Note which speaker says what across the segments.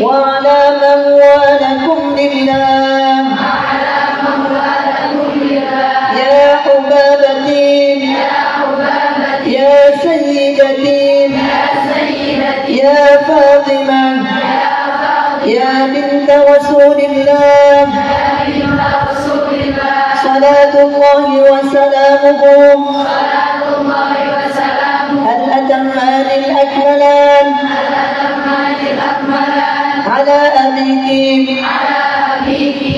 Speaker 1: وعلى من والكم لله صلاة الله وسلامه الأتمان الأكملان على أبيك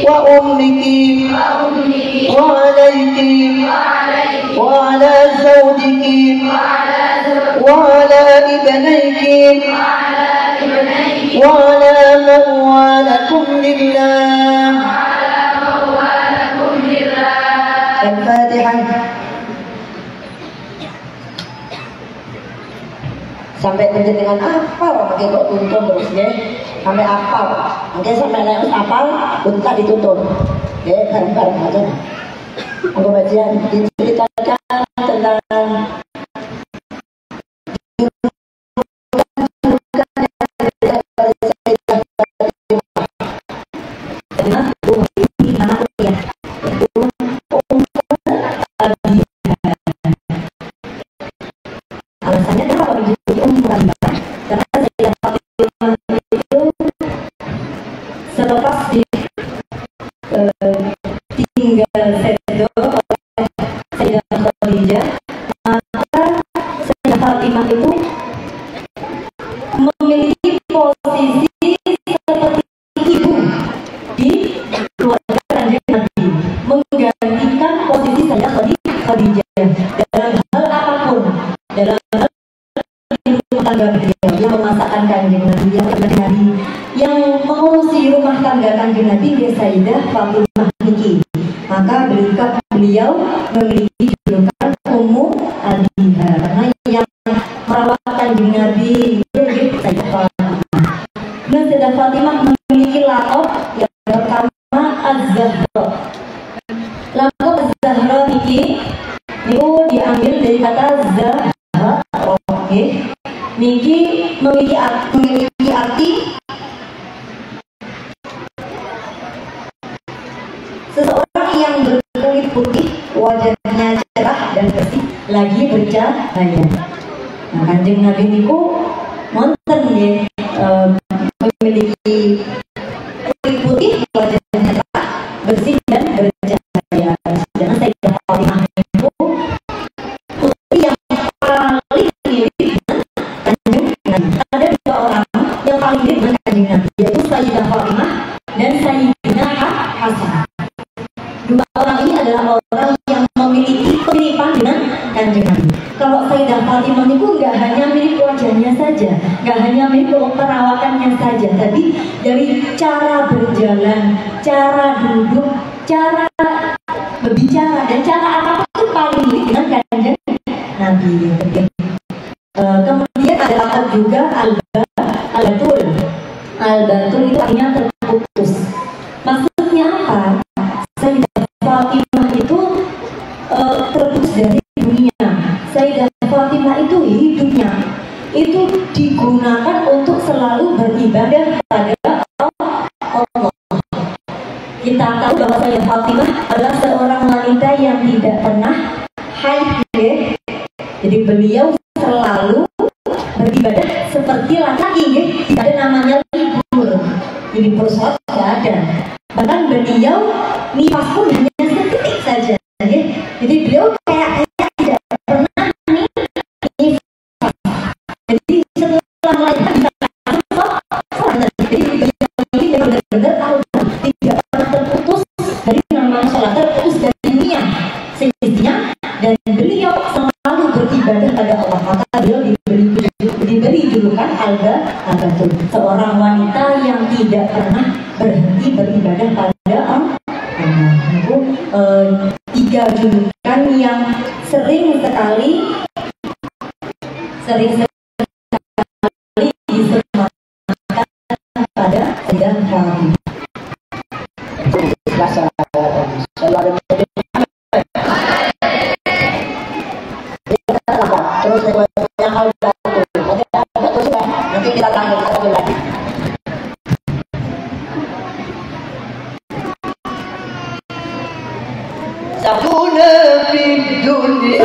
Speaker 1: وأمك وعليك وعلى زوجك وعلى ابنيك وعلى من والكم لله. Al-Fatihah. Sampai dengan apal, pakai kok tuntun terus ya, sampai apal, oke sampai naik apal, unta dituntun, ya bareng-bareng aja. Aku bagian diceritakan tentang alasannya kenapa menjadi bukan karena saya itu selepas tinggal sedo oleh Sayyidah Khadijah, maka Sayyidah Fatimah itu memiliki posisi seperti ibu di keluarga Kanjeng Nabi, menggantikan posisi Sayyidah Khadijah dalam hal apapun, dalam hal rumah tangga beliau, yang memasakkan Kanjeng Nabi, yang Nabi, yang mengurusi rumah tangga Kanjeng Nabi, Sayyidah Fatimah niki. Maka beliau memiliki julukan Ummu Abiha, karena yang merawat Kanjeng Nabi Sayyidah Fatimah. Dan Sayyidah Fatimah memiliki lakop yang pertama Az-Zahra. Lakop Az-Zahra niki diambil dari kata Zahra, oke. Niki memiliki arti seseorang yang berkulit putih, wajahnya cerah dan bersih, lagi bercahaya. Nah, Kanjeng Nabi niku monten ya, memiliki kulit putih, wajahnya cerah, bersih dan bercahaya. Sedangkan Sayyidah Fatimah itu putri yang paling mirip dengan Kanjeng Nabi. Ada dua orang yang paling mirip dengan Kanjeng Nabi, yaitu Sayyidah Fatimah dan Sayyidina Hasan. Dua orang ini adalah orang yang memiliki kemiripan dengan Kanjeng Nabi. Kalau Sayyidah Fatimah itu nggak hanya milik wajahnya saja, nggak hanya milik perawatannya saja, tapi dari cara berjalan, cara duduk, cara berbicara, dan cara apapun itu paling mirip dengan Kanjeng Nabi. Kemudian ada lakop juga Al-Batul. Al-Batul itu artinya terputus. Maksudnya apa? Sayyidah Fatimah itu terputus dari dunia. Sayyidah Fatimah itu hidupnya itu digunakan untuk selalu beribadah pada Allah. Kita tahu bahwa Sayyidah Fatimah adalah seorang wanita yang tidak pernah haid. Jadi beliau selalu beribadah seperti laki-laki, tidak ada namanya libur. Libur sholat tidak ada. Bahkan beliau nifas pun hanya sedetik saja. Jadi beliau kayak tidak pernah nifas. Jadi setelah melahirkan bisa sholat. Jadi beliau ini benar-benar tahu tidak pernah terputus dari namanya sholat, terputus dari dunia sejatinya, dan beliau selalu beribadah pada Allah. Maka beliau diberi julukan Al-Batul, seorang wanita yang tidak pernah berhenti beribadah pada Allah. Itu tiga julukan yang sering sekali disematkan pada Sayyidah Fatimah. Terus yang Al-Batul, nanti kita lanjut lagi. Sakuna fid dunya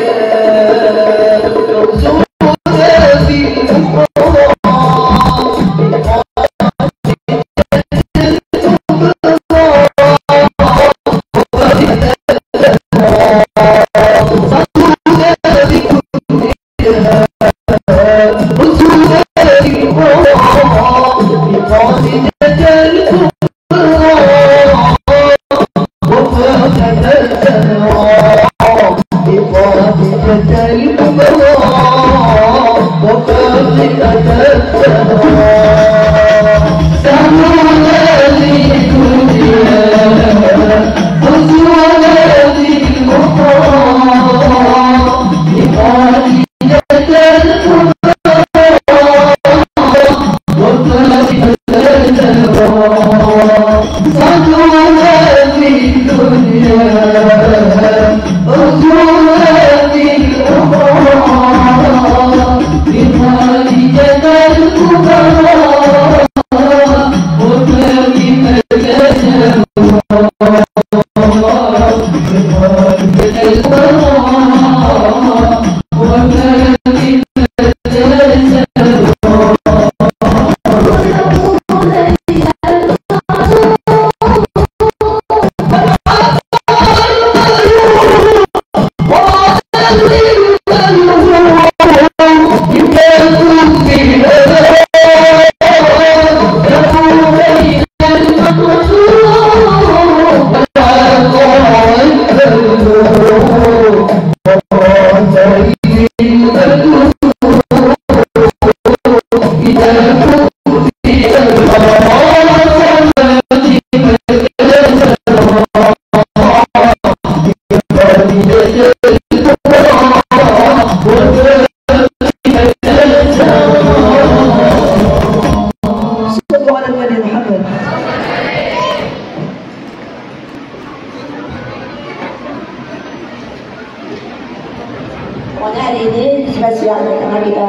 Speaker 2: Pokoknya hari ini spesial karena kita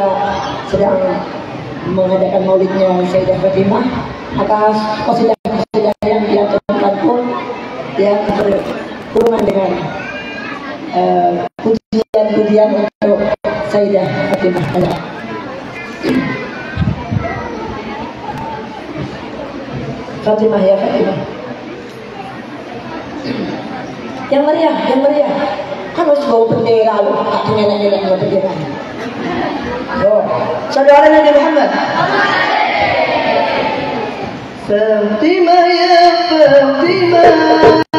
Speaker 2: sedang mengadakan maulidnya Sayyidah Fatimah, maka qasidah-qasidah yang diaturkan pun yang berhubungan dengan pujian-pujian untuk Sayyidah Fatimah. Fatimah ya Fatimah. Yang meriah, yang meriah. Kan harus bawa bendera loh, aku nenek-nenek bawa bendera. Yo, saudara Nabi Muhammad. Fatimah ya Fatimah.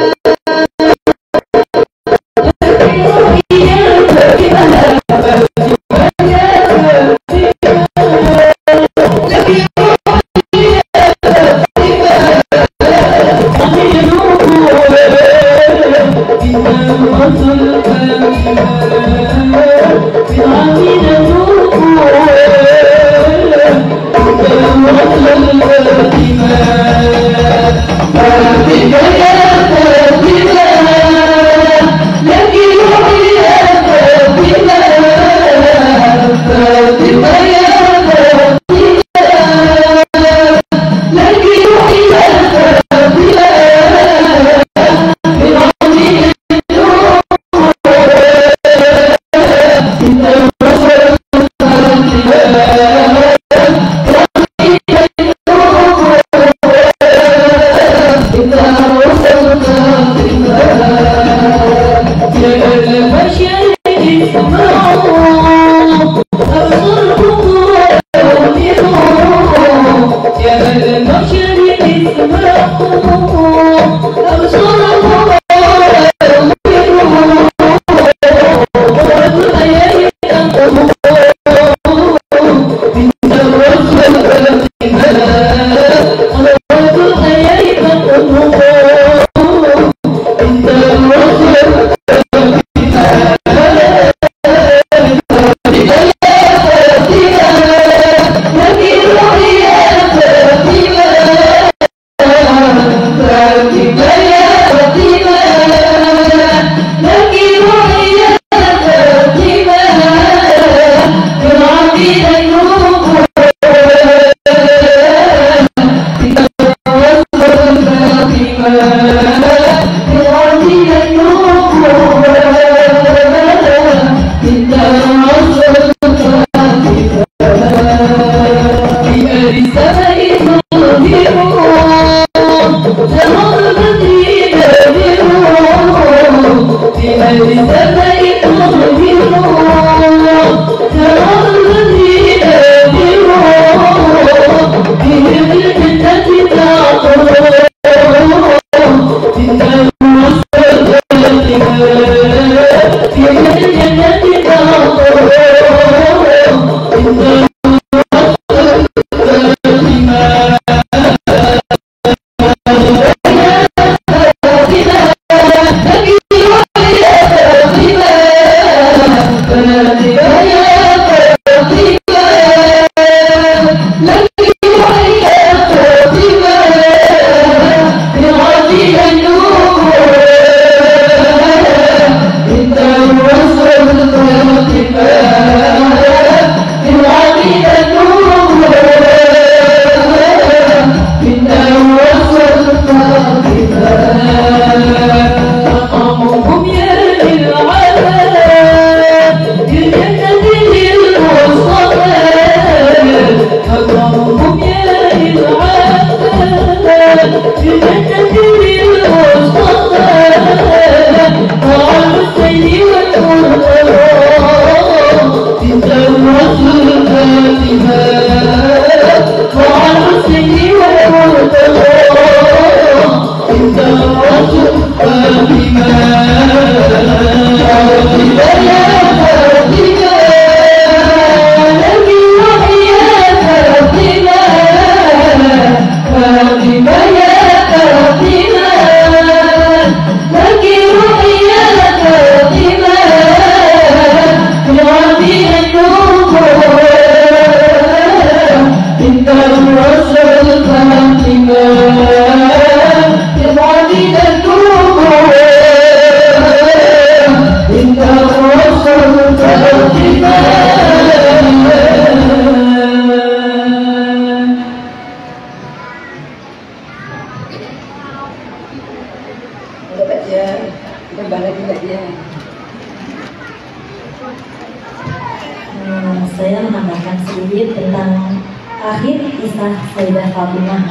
Speaker 1: Saya menambahkan sedikit tentang akhir kisah Sayyidah Fatimah.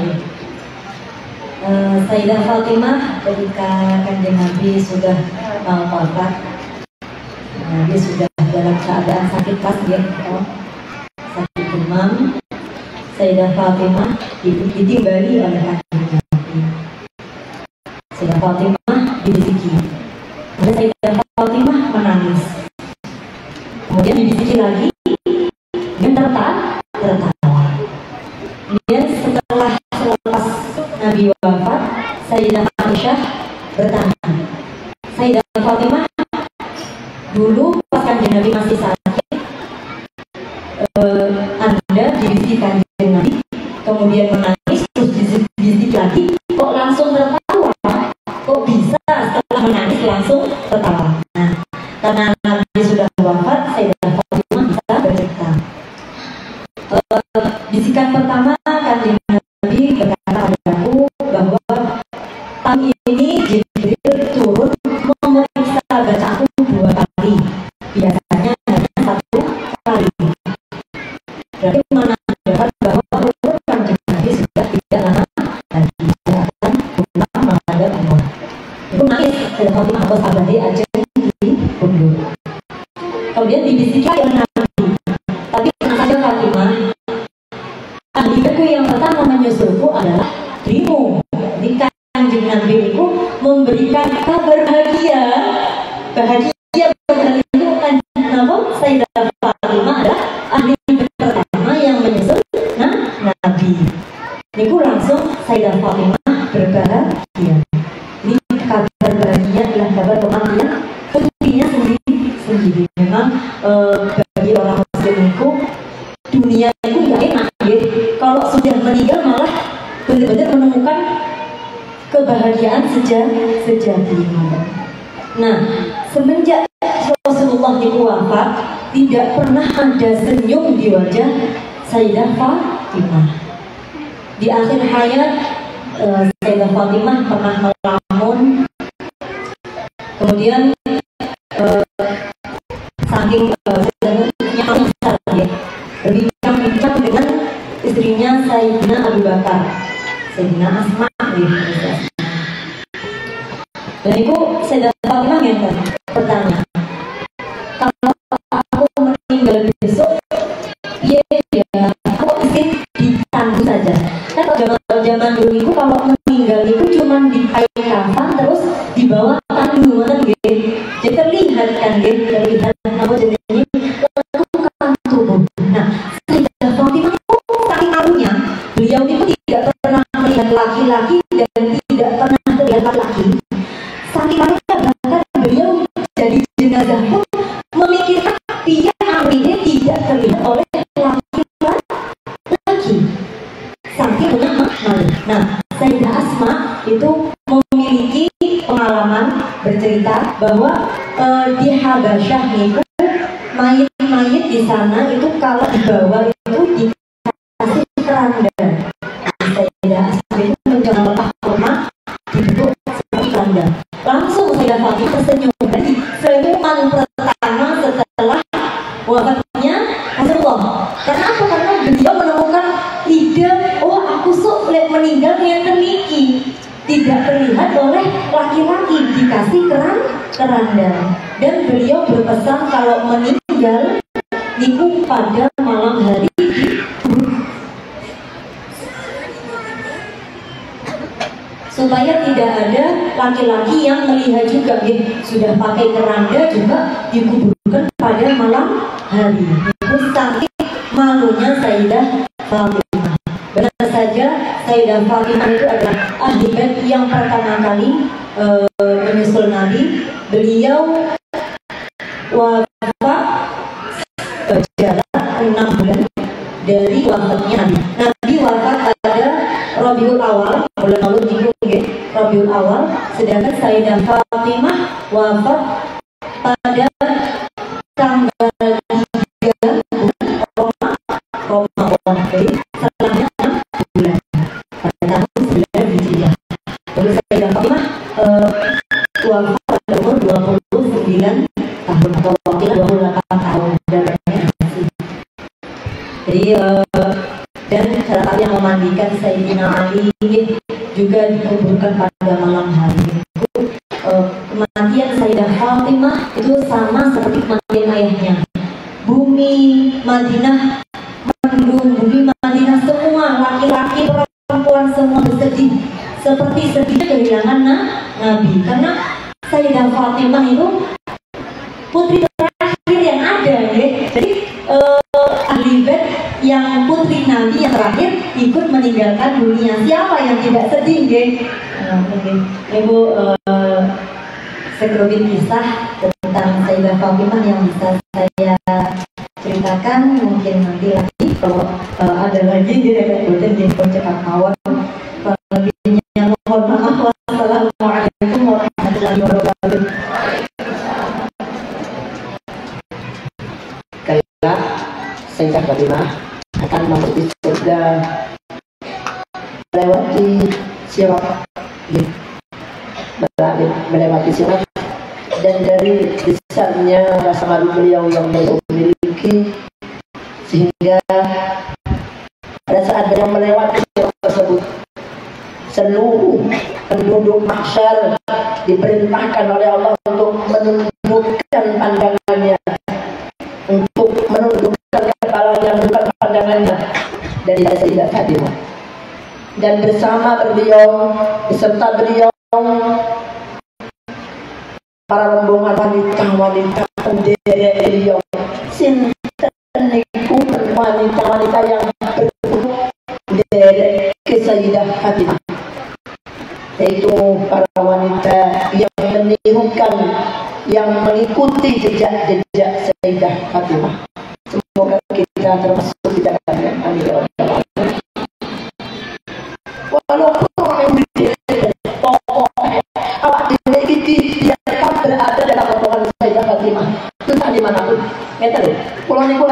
Speaker 1: Sayyidah Fatimah ketika Kanjeng Nabi sudah mau wafat, Nabi sudah dalam keadaan sakit keras, sakit demam. Sayyidah Fatimah ditimbali oleh Kanjeng Nabi. Sayyidah Fatimah dibisiki. Sayyidah Fatimah menangis. Kemudian dibisiki lagi, dia tertawa. Kemudian selepas Nabi wafat, Sayyidah Aisyah bertanya, Sayyidah Fatimah, dulu pas Kanjeng Nabi masih sakit, Anda dibisiki Kanjeng Nabi, kemudian menangis, terus dibisiki lagi, kok langsung tertawa? Kok bisa setelah menangis langsung tertawa? Nah, karena Nabi sudah wafat, Sayyidah Fatimah bisa bercerita. Bisikan pertama Kanjeng Nabi berkata padaku bahwa tahun ini Jibril turun memeriksa bacaanku 2 kali, biasanya hanya 1 kali. Berarti menandakan bahwa umur Kanjeng Nabi sudah tidak lama lagi akan pulang menghadap Allah. Itu nangis Sayyidah Fatimah, aku sabari aja di pundur. Kemudian dibisiki oleh Nabi, tapi tenang saja Fatimah, adikku yang pertama menyusulku adalah dirimu. Di Kanjeng Nabi itu memberikan kabar bahagia kepada itu kan, Sayyidah Fatimah adalah ahli pertama yang menyusul Nabi. Niku langsung Sayyidah Fatimah berbahagia. Ini kabar bahagia adalah kabar kematian tentunya sendiri. Memang bagi orang Muslim itu dunia itu nggak enak ya. Kalau sudah meninggal malah benar-benar menemukan kebahagiaan sejati. Nah, semenjak Rasulullah itu wafat, tidak pernah ada senyum di wajah Sayyidah Fatimah. Di akhir hayat, Sayyidah Fatimah pernah melamun, kemudian saking besar ya, berbincang dengan istrinya Sayyidina Abu Bakar, Sayyidina Asma ya. Dan itu Sayyidah Fatimah yang bertanya, kalau aku meninggal besok, ya aku izin ditangguh saja. Kan zaman dulu itu kalau meninggal itu cuma dikain kafan terus dibawa tandu, jadi terlihat kan, terlihat apa jenisnya lengkapkan tubuh. Nah, Sayyidah Fatimah itu saking arunya, beliau itu tidak pernah melihat laki-laki dan tidak pernah terlihat laki. Saking arunya bahkan beliau jadi jenazah pun memikirkan dia arunya tidak terlihat oleh laki-laki. Saking malu. Nah, Sayyidah Asma itu memiliki pengalaman bercerita bahwa di Habasyah itu mayit-mayit di sana itu kalau dibawa itu dikasih keranda. Sayyidah Asma itu mencoba lepas kurma dibentuk seperti keranda. Langsung Sayyidah Fatimah tersenyum. Jadi senyuman pertama setelah wafatnya Rasulullah. Karena apa? Karena beliau menemukan ide, oh aku meninggal yang terliki, tidak terlihat oleh laki-laki, dikasih keranda. Dan beliau berpesan kalau meninggal niku pada malam hari supaya tidak ada laki-laki yang melihat juga, sudah pakai keranda juga dikuburkan pada malam hari. Itu saking malunya Sayyidah Fatimah. Benar saja, Sayyidah Fatimah itu adalah ahli bait yang pertama kali menyusul Nabi. Beliau wafat jarak 6 bulan dari wafatnya Nabi. Nabi wafat pada Rabiul Awal, bulan lalu Rabiul Awal, sedangkan Sayyidah Fatimah wafat pada tanggal 3 Ramadan, jadi setelahnya 6 bulan pada tahun 9 Hijriah. Lalu Sayyidah Fatimah wafat pada umur 29 tahun atau wakil 28 tahun dan jadi dan salah satu yang memandikan Sayyidina Ali juga dikuburkan pada malam hari. Itu kematian Sayyidah Fatimah itu sama seperti kematian ayahnya. Bumi Madinah mendung, bumi Madinah semua laki-laki perempuan semua bersedih, seperti sedih kehilangan Nabi, karena Sayyidah Fatimah itu putri terakhir yang ada, jadi ahli bait yang putri Nabi yang terakhir ikut meninggalkan dunia. Siapa yang tidak sedih, Ibu sekelumit kisah tentang Sayyidah Fatimah yang bisa saya ceritakan mungkin nanti lagi kalau ada lagi di rekan-rekan di cepat mawar. Lebihnya mohon maaf. Wassalamualaikum warahmatullahi wabarakatuh.
Speaker 2: Kalau Sayyidah Fatimah akan masuk di surga melewati sirat, melewati sirat, dan dari besarnya rasa malu beliau yang beliau miliki sehingga pada saat beliau melewati sirat tersebut seluruh penduduk mahsyar diperintahkan oleh Allah untuk menundukkan pandangannya, untuk menundukkan kepalanya, bukan pandangannya dari Sayyidah Fatimah. Dan bersama beliau, beserta beliau, para rombongan wanita-wanita pendiri beliau, sinten niku wanita-wanita yang berkumpul dari Sayyidah Fatimah, yaitu para wanita yang menirukan, yang mengikuti jejak-jejak Sayyidah Fatimah. Semoga kita termasuk di dalamnya. Amin ya rabbal alamin. Walaupun orang yang tokoh awak dimiliki dia tetap berada dalam rombongan Sayyidah Fatimah, entah dimanapun. Ngerti lho, kula niku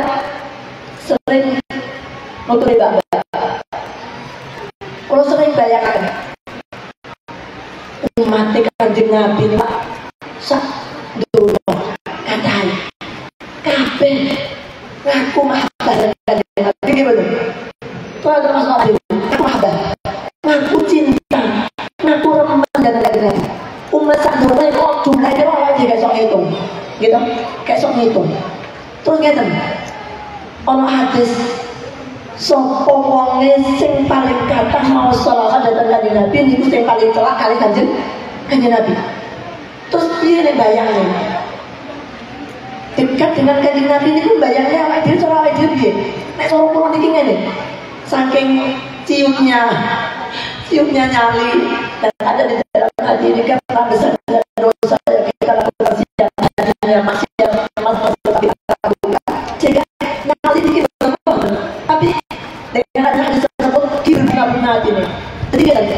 Speaker 2: sering nuturi Mbak. Kula sering bayangkan umat Kanjeng Nabi ini Pak, sak dunia katai kabeh ngaku mahabbah Kanjeng Nabi iki lho. Kula termasuk aku mahabbah, ngaku cinta, ngaku remen dengan Kanjeng Nabi. Umat sak dunia kok jumlahnya ora iso ngitung. Gitu, kayak sok ngitung. Terus ngeten. Ana hadis sapa wonge sing paling kathah mau sholawat dhateng Kanjeng Nabi niku sing paling celak kali Kanjeng Nabi. Terus piye nek bayangne? Dekat dengan Kanjeng Nabi niku bayangne awake dhewe cara awake dhewe piye? Nek cara kula niki ngene. Saking ciumnya nyali dan ada di dalam hati ini kan besar dosa yang kita lakukan yang masih tapi jika nyali dikit tapi dengan ada hadis tersebut kira-kira hati ini. Jadi kan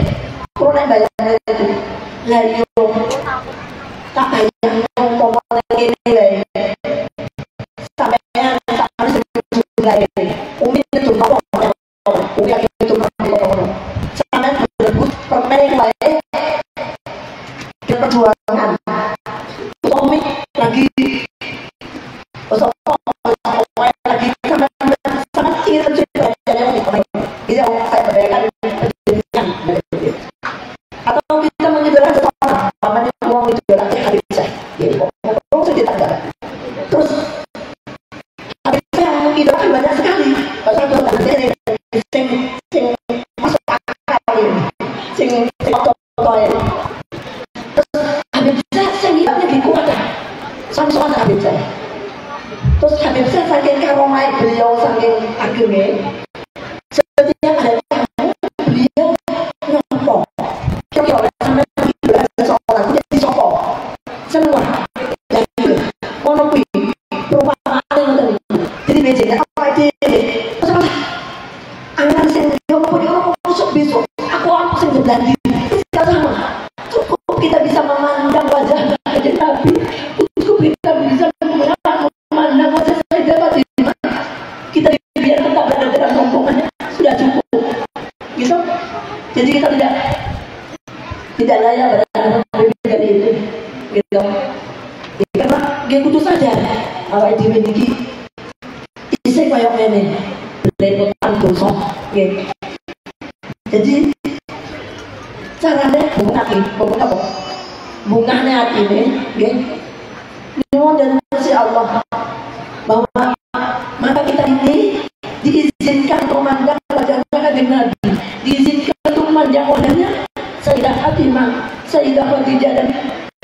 Speaker 2: kalau nek bayangane itu lah yo tak bayang ngomong ngene lho sampeyan tak harus juga ini umi itu bawa umi itu bawa sampeyan berebut permen wae perjuangan umi lagi lagi sangat kira juga jadi saya bayangkan atau kita mengidolakan seseorang namanya uang itu lagi habis saya jadi uang saya ditanggal terus habis saya mengidolakan banyak sekali pasal itu nanti sing masuk akal ini sing foto ini saking karomai beliau, saking agungnya, setiap ada tamu beliau nyopok. Kira-kira sampai 17 orang jadi sopok semua. Jadi ono kuwi perumpamaan ngoten. Jadi bejene apa iki? Angkat sing yo besok aku apa sing jadi sama. Cukup kita bisa memandang wajah kanjeng Nabi. Cukup kita bisa memandang wajah Sayyidah Fatimah. Kita biar tetap berada dalam rombongannya sudah cukup. Gitu. Jadi kita tidak layak berada dari itu. Gitu. Karena dia kudu saja awake dhewe iki isih koyo ngene. Belepotan dosa. Nggih. Jadi caranya bunganya hati ini, nyuwun dan kasih Allah bahwa mata kita ini diizinkan memandang wajahnya kanjeng Nabi, diizinkan untuk memandang wajahnya Sayyidah Fatimah, Sayyidah Khadijah dan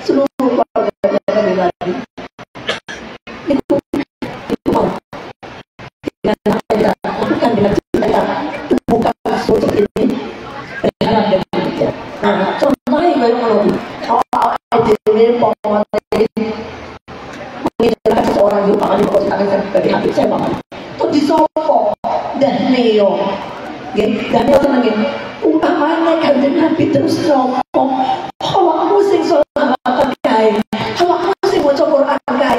Speaker 2: seluruh keluarga kanjeng Nabi. Itu mau dengan apa kita lakukan dengan kita bukan seperti ini. Nah, contohnya kayak kalau awal-awal ini menginginkan seseorang juga akan diposisikan sebagai habib saya banget. Terus disopok dan neo, dan neo senangin. Umpamanya kanjeng Nabi terus sopok, awakmu sing sholat pakai, awakmu sing baca Quran pakai,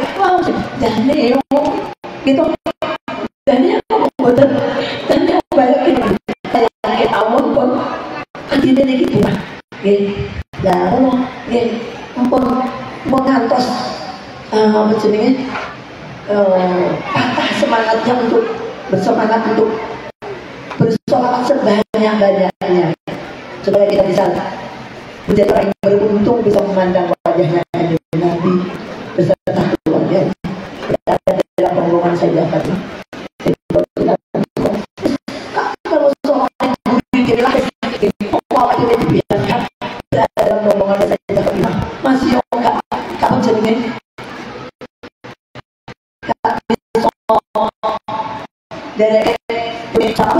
Speaker 2: dan neo, gitu. Dan neo betul, dan neo balik kayak awal pun. Ini gitu lah, ya Allah, ampun mengantos apa jenenge patah semangatnya untuk bersemangat untuk bersolawat sebanyak-banyaknya supaya kita bisa menjadi orang yang beruntung bisa memandang wajahnya Nabi beserta keluarga berada dalam rombongan Sayyidah Fatimah. Kalau seorang yang lahir dalam rombongan Sayyidah Fatimah masih enggak jenenge dari cara